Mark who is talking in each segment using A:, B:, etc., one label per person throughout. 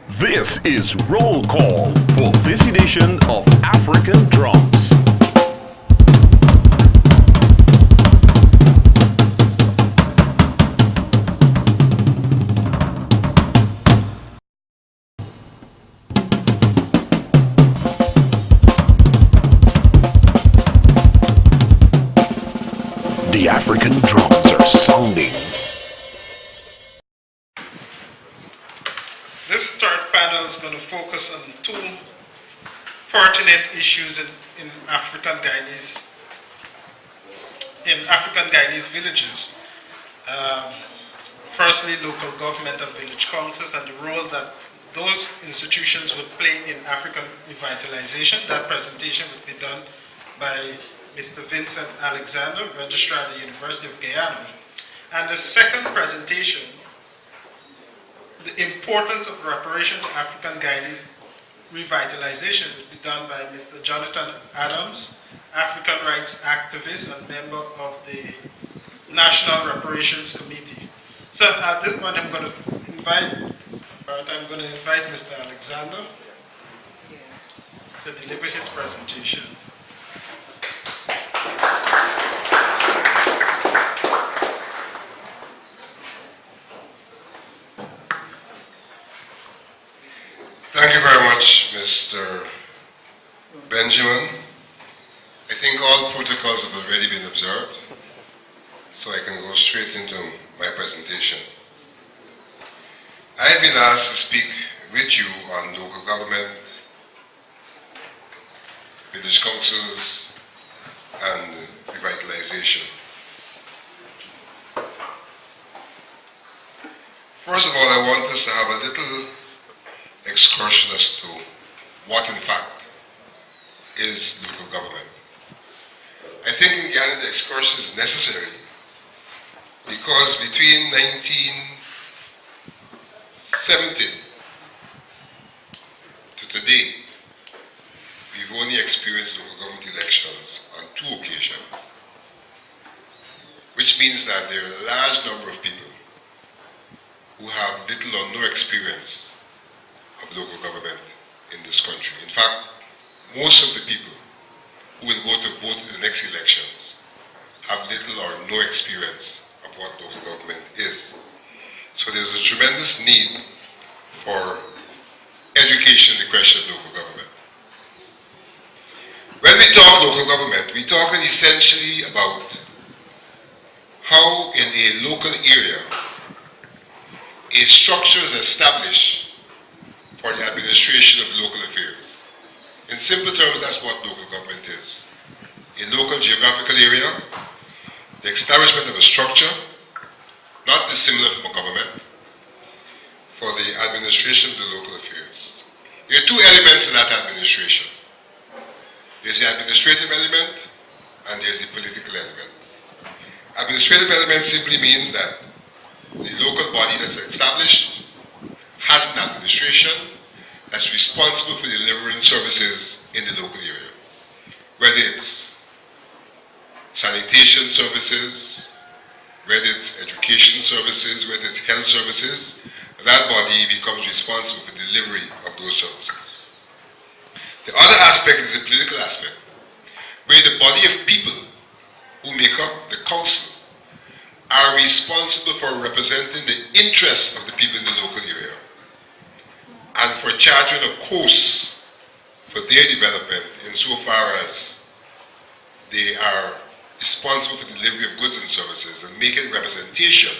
A: This is Roll Call for this edition of African Drums. The African drums are sounding.
B: This third panel is going to focus on two pertinent issues in African Guyanese villages. Firstly, local government and village councils and the role that those institutions would play in African revitalization. That presentation will be done by Mr. Vincent Alexander, Registrar at the University of Guyana. And the second presentation, the importance of reparation to African Guyanese revitalization, will be done by Mr. Jonathan Adams, African rights activist and member of the National Reparations Committee. So at this point I'm going to invite Mr. Alexander to deliver his presentation.
C: Thank you very much, Mr. Benjamin. I think all protocols have already been observed, so I can go straight into my presentation. I have been asked to speak with you on local government, village councils, and revitalization. First of all, I want us to have a little excursion as to what in fact is local government. I think in Guyana the excursion is necessary because between 1970 to today, we've only experienced local government elections on 2 occasions, which means that there are a large number of people who have little or no experience of local government in this country. In fact, most of the people who will go to vote in the next elections have little or no experience of what local government is. So there's a tremendous need for education in the question of local government. When we talk local government, we're talking essentially about how in a local area a structure is established for the administration of local affairs. In simple terms, that's what local government is. A local geographical area, the establishment of a structure, not dissimilar from a government, for the administration of the local affairs. There are 2 elements in that administration. There's the administrative element and there's the political element. Administrative element simply means that the local body that's established has an administration that's responsible for delivering services in the local area. Whether it's sanitation services, whether it's education services, whether it's health services, that body becomes responsible for delivery of those services. The other aspect is the political aspect, where the body of people who make up the council are responsible for representing the interests of the people in the local area and for charting a course for their development insofar as they are responsible for the delivery of goods and services and making representation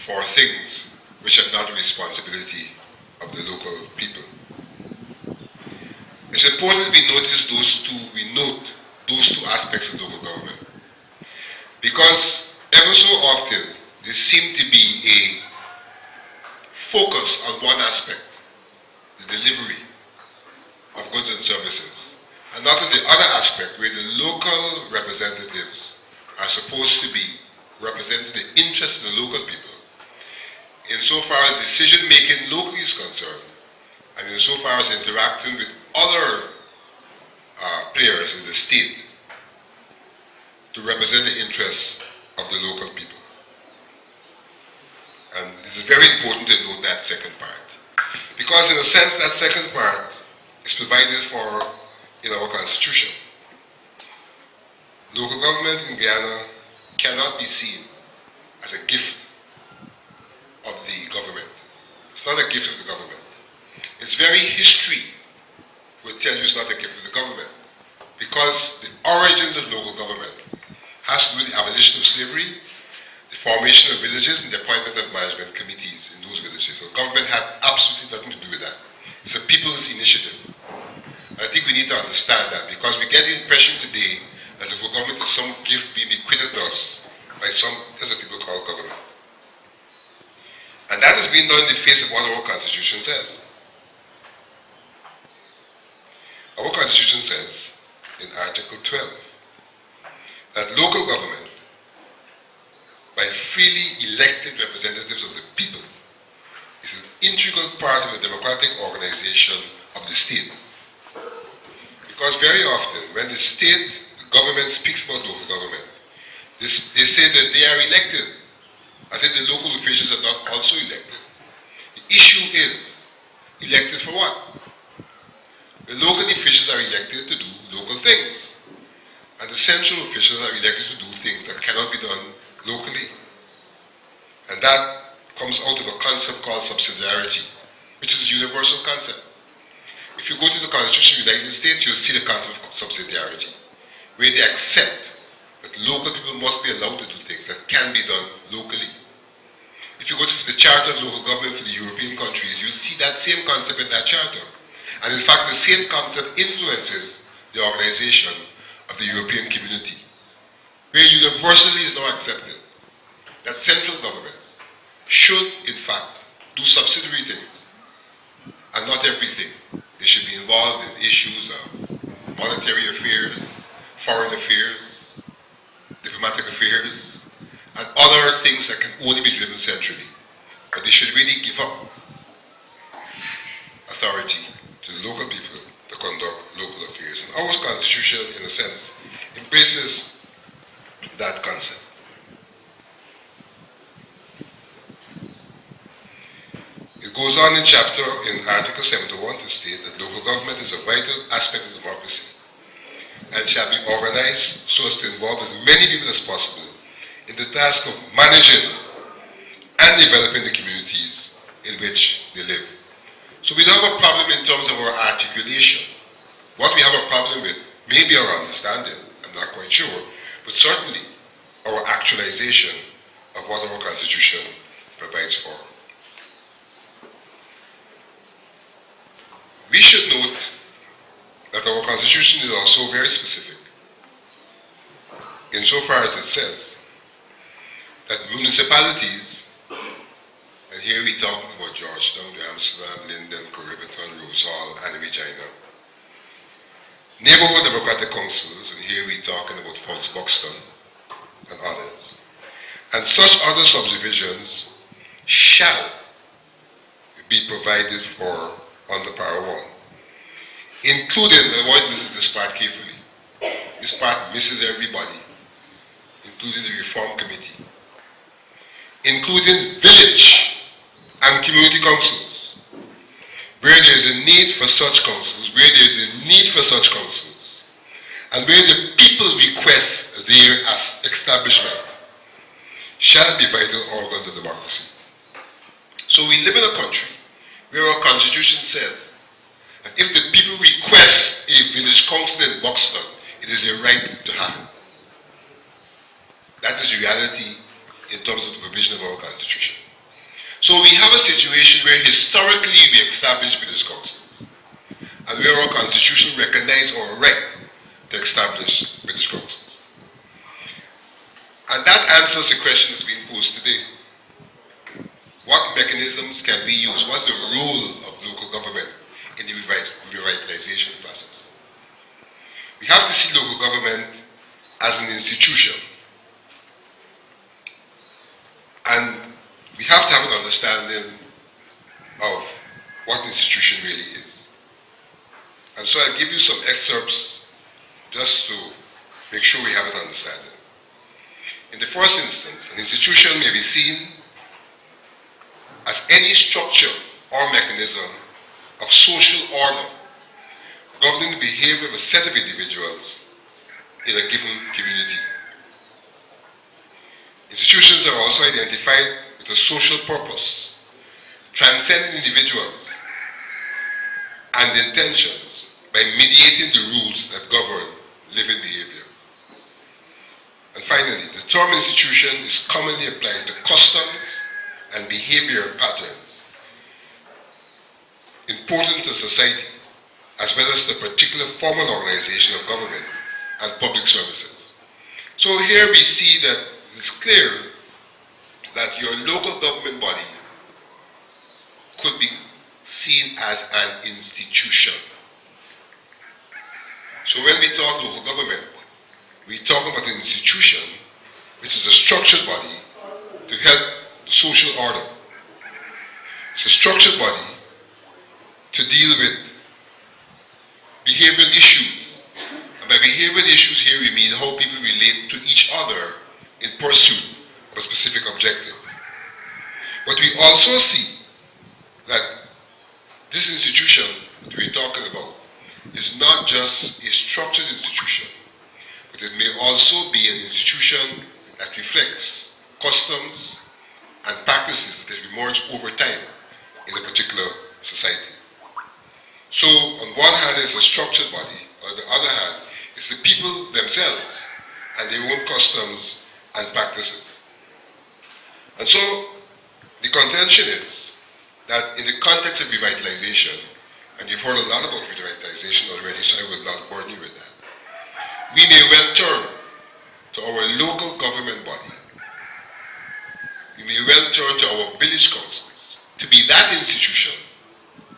C: for things which are not the responsibility of the local people. It's important that we note those two aspects of local government, because ever so often there seems to be a focus on one aspect, the delivery of goods and services, and not on the other aspect where the local representatives are supposed to be representing the interests of the local people insofar as decision making locally is concerned and insofar as interacting with other players in the state to represent the interests of the local people. And it is very important to note that second part. Because in a sense that second part is provided for in our constitution. Local government in Guyana cannot be seen as a gift of the government. It's not a gift of the government. Its very history will tell you it's not a gift of the government, because the origins of local government has to do with the abolition of slavery, the formation of villages, and the appointment of management committees in those villages. So government had absolutely nothing to do with that. It's a people's initiative. I think we need to understand that, because we get the impression today that local government is some gift being bequeathed to us by some, as what people call government. And that is being done in the face of what our Constitution says. Our Constitution says in Article 12 that local government, by freely elected representatives of the people, is an integral part of the democratic organization of the state. Because very often, when the state government speaks about local government, they say that they are elected, as if the local officials are not also elected. The issue is, elected for what? The local officials are elected to do local things, and the central officials are elected to do things that cannot be done locally. And that comes out of a concept called subsidiarity, which is a universal concept. If you go to the Constitution of the United States, you'll see the concept of subsidiarity, where they accept that local people must be allowed to do things that can be done locally. If you go to the Charter of Local Government for the European countries, you'll see that same concept in that charter. And in fact, the same concept influences the organization of the European community, where universally is now accepted that central governments should, in fact, do subsidiary things, and not everything. They should be involved in issues of monetary affairs, foreign affairs, diplomatic affairs, and other things that can only be driven centrally. But they should really give up authority to the local people to conduct local affairs. And our Constitution, in a sense, embraces that concept. It goes on in Article 71 to state that local government is a vital aspect of democracy and shall be organized so as to involve as many people as possible in the task of managing and developing the communities in which they live. So we don't have a problem in terms of our articulation. What we have a problem with may be our understanding, I'm not quite sure, but certainly our actualization of what our Constitution provides for. We should note that our Constitution is also very specific, insofar as it says that municipalities, and here we're talking about Georgetown, Amsterdam, Linden, Corriverton, Rosal, and Regina, neighborhood democratic councils, and here we're talking about Fort Buxton and others, and such other subdivisions shall be provided for under Para 1, including, and I want to listen to this part carefully, this part misses everybody, including the Reform Committee, including village and community councils, where there is a need for such councils, and where the people request their establishment, shall be vital organs of democracy. So we live in a country where our Constitution says that if the people request a village council in Buxton, it is their right to have it. That is reality in terms of the provision of our Constitution. So we have a situation where historically we established village councils, and where our Constitution recognizes our right to establish village councils. And that answers the question that's being posed today. What mechanisms can we use? What's the role of local government in the revitalization process? We have to see local government as an institution. And we have to have an understanding of what an institution really is. And so I'll give you some excerpts just to make sure we have an understanding. In the first instance, an institution may be seen as any structure or mechanism of social order governing the behavior of a set of individuals in a given community. Institutions are also identified with a social purpose, transcending individuals and intentions by mediating the rules that govern living behavior. And finally, the term institution is commonly applied to customs and behavior patterns important to society, as well as the particular formal organization of government and public services. So here we see that it's clear that your local government body could be seen as an institution. So when we talk local government, we talk about an institution which is a structured body to help the social order. It's a structured body to deal with behavioral issues. And by behavioral issues here we mean how people relate to each other in pursuit of a specific objective. But we also see that this institution that we're talking about is not just a structured institution, but it may also be an institution that reflects customs and practices that have emerged over time in a particular society. So on one hand it's a structured body, on the other hand it's the people themselves and their own customs and practices. And so the contention is that in the context of revitalization, and you've heard a lot about revitalization already, so I will not burden you with that, we may well turn to our local government body. We may well turn to our village councils to be that institution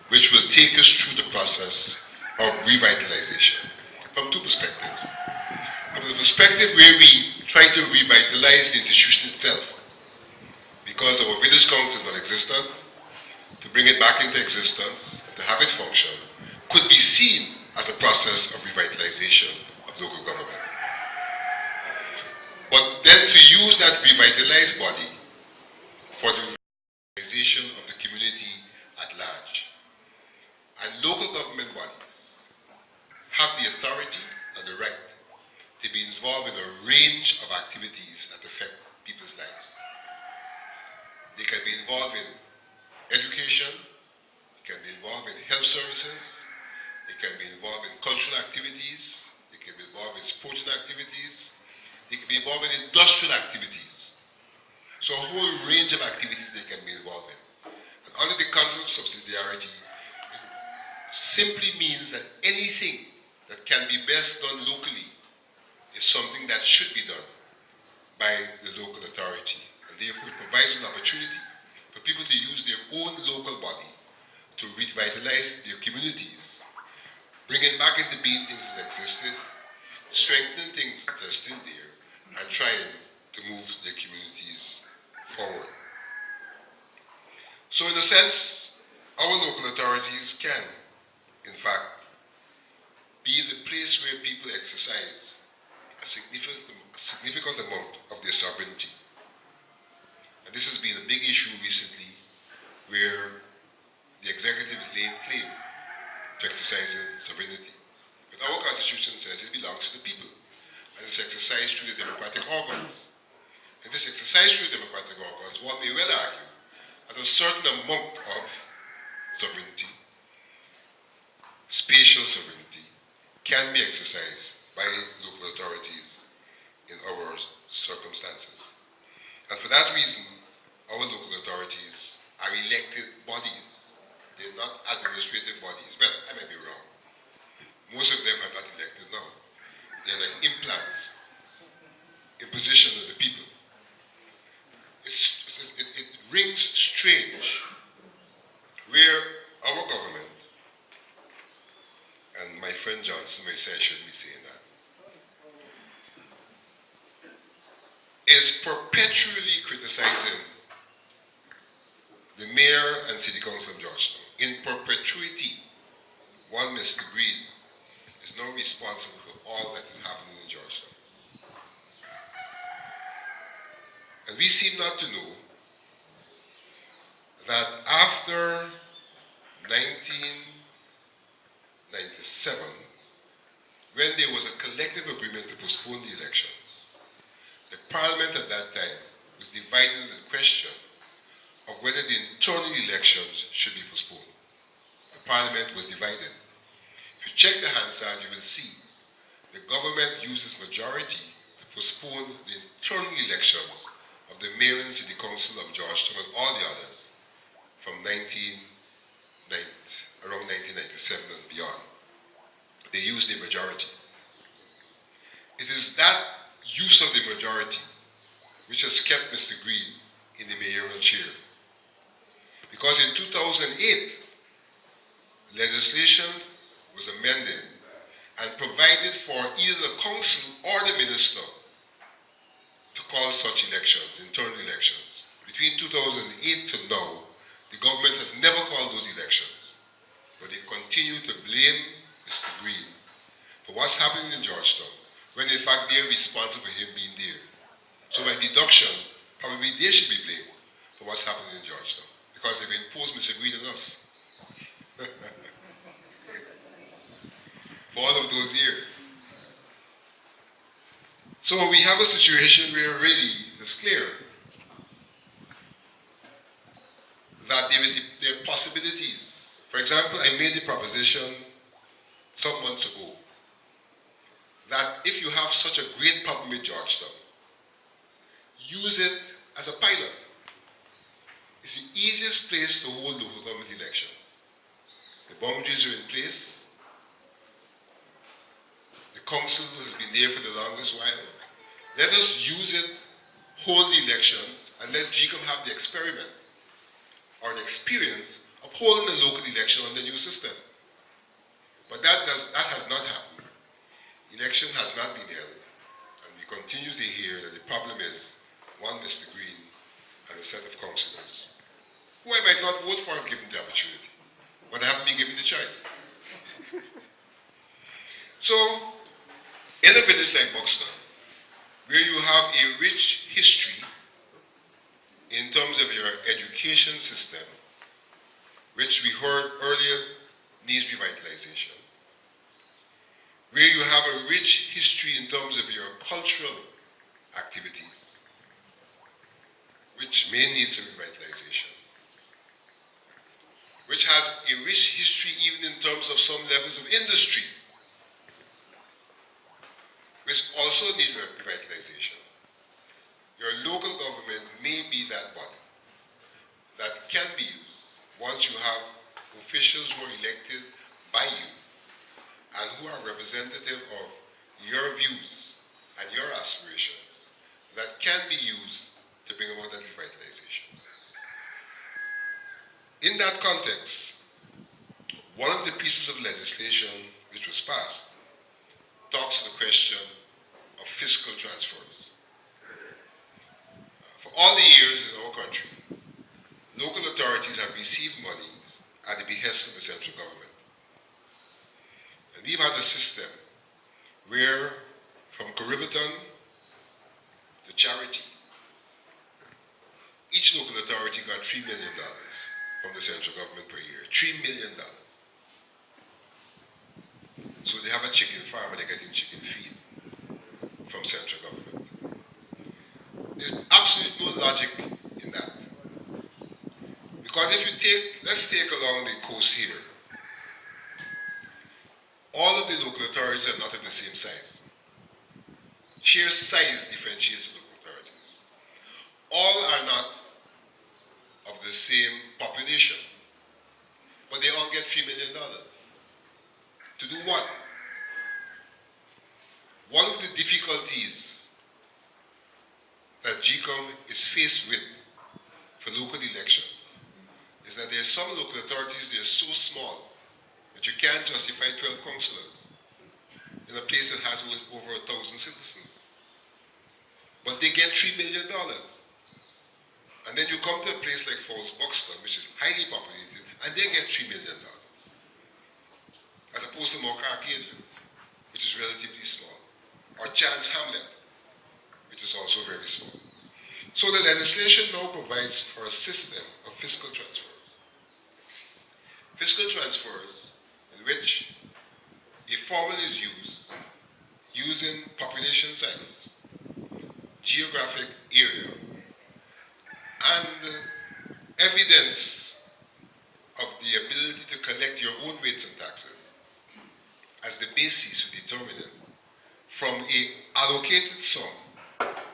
C: which will take us through the process of revitalization from two perspectives. From the perspective where we try to revitalize the institution itself, because our village council is non-existent, to bring it back into existence, to have it function, could be seen as a process of revitalization of local government. But then to use that revitalized body for the revitalization of the community at large. And local government bodies have the authority and the right to be involved in a range of activities that affect people's lives. They can be involved in education, they can be involved in health services, they can be involved in cultural activities, they can be involved in sporting activities, they can be involved in industrial activities. So a whole range of activities they can be involved in. And under the concept of subsidiarity, it simply means that anything that can be best done locally is something that should be done by the local authority. And therefore it provides an opportunity for people to use their own local body to revitalize their communities, bringing back into being things that existed, strengthening things that are still there, and trying to move their communities forward. So in a sense, our local authorities can, in fact, be the place where people exercise a significant amount of their sovereignty. And this has been a big issue recently, where the executive is laying claim to exercising sovereignty. But our constitution says it belongs to the people, and it's exercised through the democratic organs. And this exercise through the democratic organs, one may well argue that a certain amount of sovereignty, spatial sovereignty, can be exercised by local authorities in our circumstances. And for that reason, our local authorities are elected bodies. They're not administrative bodies. Well, I may be wrong. Most of them are not elected now. They're like implants, imposition of the people. It rings strange where our government, and my friend Johnson may say I shouldn't be saying that, is perpetually criticizing the mayor and city council of Georgetown. In perpetuity, one Mr. Green is now responsible for all that is happening in Georgetown. And we seem not to know that after 19 1997, when there was a collective agreement to postpone the elections, the Parliament at that time was divided on the question of whether the internal elections should be postponed. The Parliament was divided. If you check the Hansard, you will see the government used its majority to postpone the internal elections of the Mayor and City Council of Georgetown and all the others from around 1997 and beyond. They used the majority. It is that use of the majority which has kept Mr. Green in the mayoral chair. Because in 2008, legislation was amended and provided for either the council or the minister to call such elections, internal elections. Between 2008 to now, the government has never called those elections, but they continue to blame Mr. Green for what's happening in Georgetown, when in fact they're responsible for him being there. So by deduction, probably they should be blamed for what's happening in Georgetown, because they've imposed Mr. Green on us. For all of those years. So we have a situation where really it's clear that there are possibilities. For example, I made the proposition some months ago that if you have such a great problem with Georgetown, use it as a pilot. It's the easiest place to hold local government election. The boundaries are in place. The council has been there for the longest while. Let us use it, hold the elections, and let GCOM have the experiment or the experience of holding a local election on the new system. But that has not happened. Election has not been held, and we continue to hear that the problem is one Mr. Green and a set of councillors who I might not vote for given the opportunity, but I haven't been given the choice. So, in a village like Buxton, where you have a rich history in terms of your education system, which we heard earlier needs revitalization, where you have a rich history in terms of your cultural activities, which may need some revitalization, which has a rich history even in terms of some levels of industry, which also need revitalization. Your local government may be that body that can be used once you have officials who are elected by you and who are representative of your views and your aspirations that can be used to bring about that revitalization. In that context, one of the pieces of legislation which was passed talks to the question of fiscal transfers. For all the years in our country, local authorities have received money at the behest of the central government. And we've had a system where from Caribbean to charity, each local authority got $3 million from the central government per year. $3 million. So they have a chicken farm and they're getting chicken feed from central government. There's absolutely no logic in that. Because if you let's take along the coast here, all of the local authorities are not of the same size. Sheer size differentiates local authorities. All are not of the same population, but they all get $3 million. To do what? One of the difficulties that GCOM is faced with for local elections is that there are some local authorities that are so small that you can't justify 12 councillors in a place that has over 1,000 citizens. But they get $3 million. And then you come to a place like Falls Buxton, which is highly populated, and they get $3 million. As opposed to Mokarkadian, which is relatively small. Or Chance Hamlet, which is also very small. So the legislation now provides for a system of fiscal transfers. Fiscal transfers in which a formula is used using population size, geographic area, and evidence of the ability to collect your own rates and taxes as the basis for determining from a allocated sum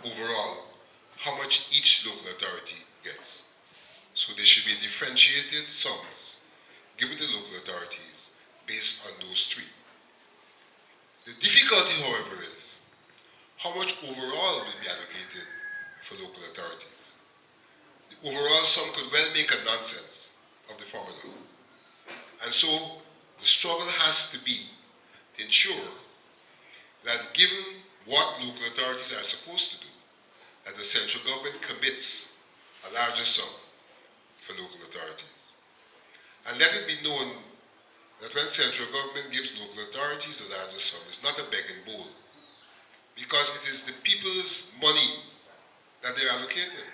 C: overall how much each local authority gets. So there should be differentiated sums given to local authorities based on those three. The difficulty, however, is how much overall will be allocated for local authorities. The overall sum could well make a nonsense of the formula. And so the struggle has to be to ensure that given what local authorities are supposed to do, that the central government commits a larger sum for local authorities. And let it be known that when central government gives local authorities a larger sum, it's not a begging bowl, because it is the people's money that they're allocating.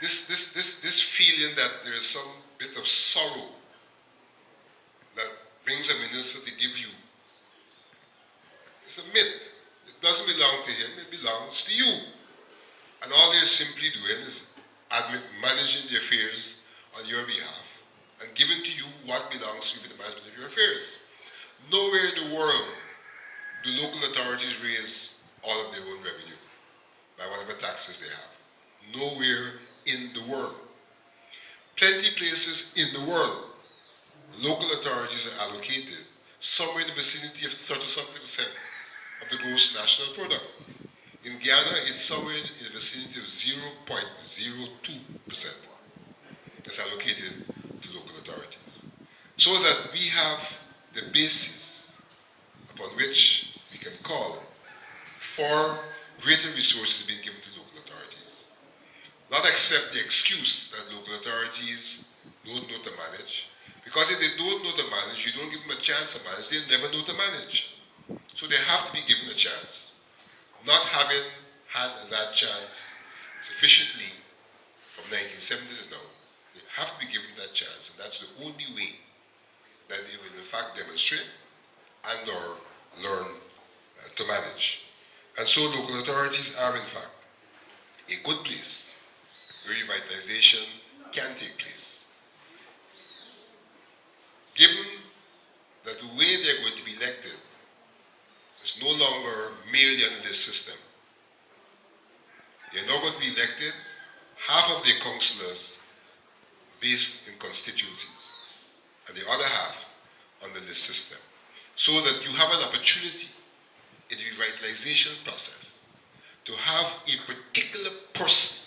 C: This feeling that there is some bit of sorrow that brings a minister to give you, it's a myth. It doesn't belong to him, it belongs to you. And all they're simply doing is managing the affairs on your behalf and giving to you what belongs to you for the management of your affairs. Nowhere in the world do local authorities raise all of their own revenue by whatever taxes they have. Nowhere in the world. Plenty places in the world, local authorities are allocated somewhere in the vicinity of 30-something% of the gross national product. In Guyana, it's somewhere in the vicinity of 0.02% that's allocated to local authorities. So that we have the basis upon which we can call for greater resources being given to local authorities. Not accept the excuse that local authorities don't know to manage, because if they don't know to manage, you don't give them a chance to manage, they'll never know to manage. So they have to be given a chance. Not having had that chance sufficiently from 1970 to now, they have to be given that chance, and that's the only way that they will in fact demonstrate and or learn to manage. And so local authorities are in fact a good place where revitalization can take place. Given that the way they're going to be elected is no longer merely under this system. They're not going to be elected, half of their councillors based in constituencies, and the other half under this system. So that you have an opportunity in the revitalization process to have a particular person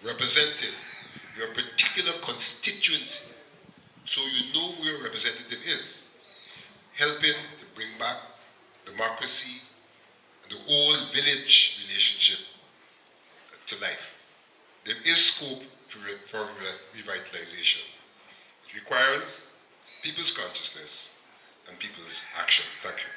C: representing your particular constituency, so you know where your representative is, helping to bring back democracy and the old village relationship to life. There is scope for revitalization. It requires people's consciousness and people's action. Thank you.